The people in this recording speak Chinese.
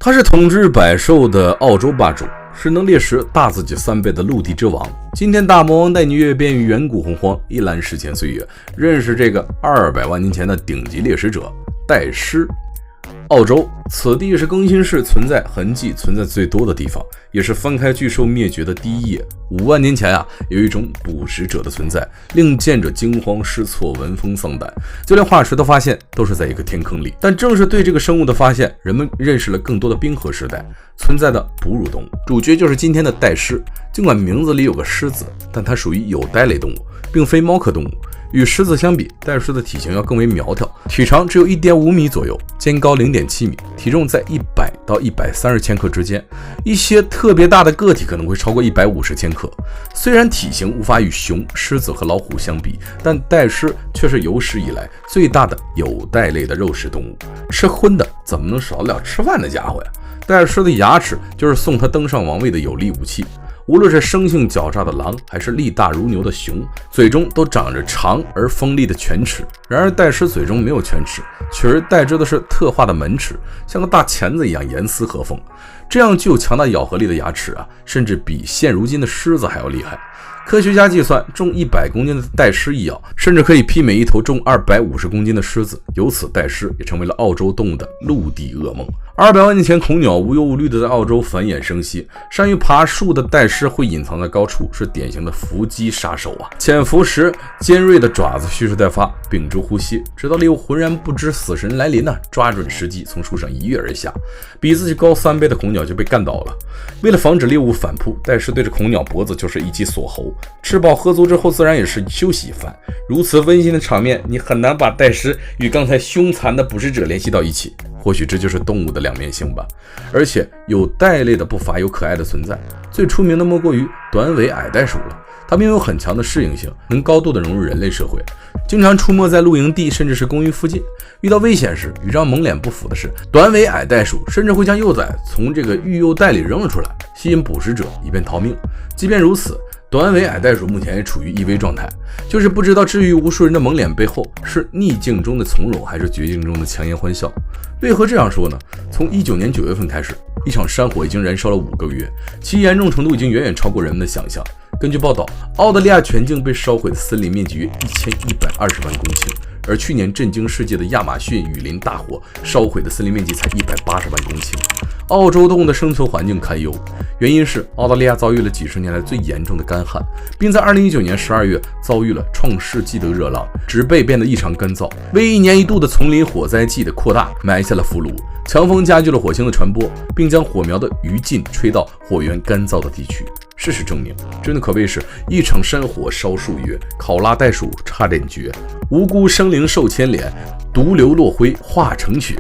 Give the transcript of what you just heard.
他是统治百兽的澳洲霸主，是能猎食大自己3倍的陆地之王。今天大魔王带你阅遍远古洪荒，一览史前岁月，认识这个200万年前的顶级猎食者戴狮。澳洲，此地是更新世存在痕迹存在最多的地方，也是翻开巨兽灭绝的第一页。5万年前有一种捕食者的存在，令见者惊慌失措，闻风丧胆，就连化石的发现都是在一个天坑里。但正是对这个生物的发现，人们认识了更多的冰河时代存在的哺乳动物。主角就是今天的戴狮。尽管名字里有个狮字，但它属于有袋类动物，并非猫科动物。与狮子相比，戴狮的体型要更为苗条，体长只有 1.5 米左右，肩高 0.7 米，体重在100到130千克之间，一些特别大的个体可能会超过150千克。虽然体型无法与熊、狮子和老虎相比，但戴狮却是有史以来最大的有袋类的肉食动物。吃荤的怎么能少得了吃饭的家伙呀？戴狮的牙齿就是送他登上王位的有力武器。无论是生性狡诈的狼，还是力大如牛的熊，嘴中都长着长而锋利的犬齿。然而戴狮嘴中没有犬齿，取而代之的是特化的门齿，像个大钳子一样严丝合缝。这样具有强大咬合力的牙齿甚至比现如今的狮子还要厉害。科学家计算，重100公斤的戴狮一咬，甚至可以媲美一头重250公斤的狮子。由此，戴狮也成为了澳洲动物的陆地噩梦。200万年前，恐鸟无忧无虑地在澳洲繁衍生息。善于爬树的戴狮会隐藏在高处，是典型的伏击杀手潜伏时，尖锐的爪子蓄势待发，屏住呼吸，直到猎物浑然不知死神来临抓准时机从树上一跃而下。比自己高3倍的恐鸟就被干倒了。为了防止猎物反扑，戴狮对着恐鸟脖子就是一记锁喉。吃饱喝足之后，自然也是休息一番。如此温馨的场面，你很难把戴狮与刚才凶残的捕食者联系到一起。或许这就是动物的两面性吧。而且有袋类的不乏有可爱的存在，最出名的莫过于短尾矮袋鼠了。它们拥有很强的适应性，能高度的融入人类社会，经常出没在露营地甚至是公寓附近。遇到危险时，与这张蒙脸不符的是，短尾矮袋鼠甚至会将幼崽从这个育幼袋里扔了出来，吸引捕食者以便逃命。即便如此，短尾矮袋鼠目前也处于易危状态，就是不知道治愈无数人的蒙脸背后是逆境中的从容，还是绝境中的强颜欢笑。为何这样说呢？从19年9月份开始，一场山火已经燃烧了5个月，其严重程度已经远远超过人们的想象。根据报道，澳大利亚全境被烧毁的森林面积约1120万公顷，而去年震惊世界的亚马逊雨林大火烧毁的森林面积才180万公顷。澳洲动物的生存环境堪忧，原因是澳大利亚遭遇了几十年来最严重的干旱，并在2019年12月遭遇了创世纪的热浪，植被变得异常干燥，为1年1度的丛林火灾季的扩大埋下了伏笔。强风加剧了火星的传播，并将火苗的余烬吹到火源干燥的地区。事实证明，真的可谓是一场山火烧数月，考拉袋鼠差点绝，无辜生灵受牵连，毒瘤落灰化成雪。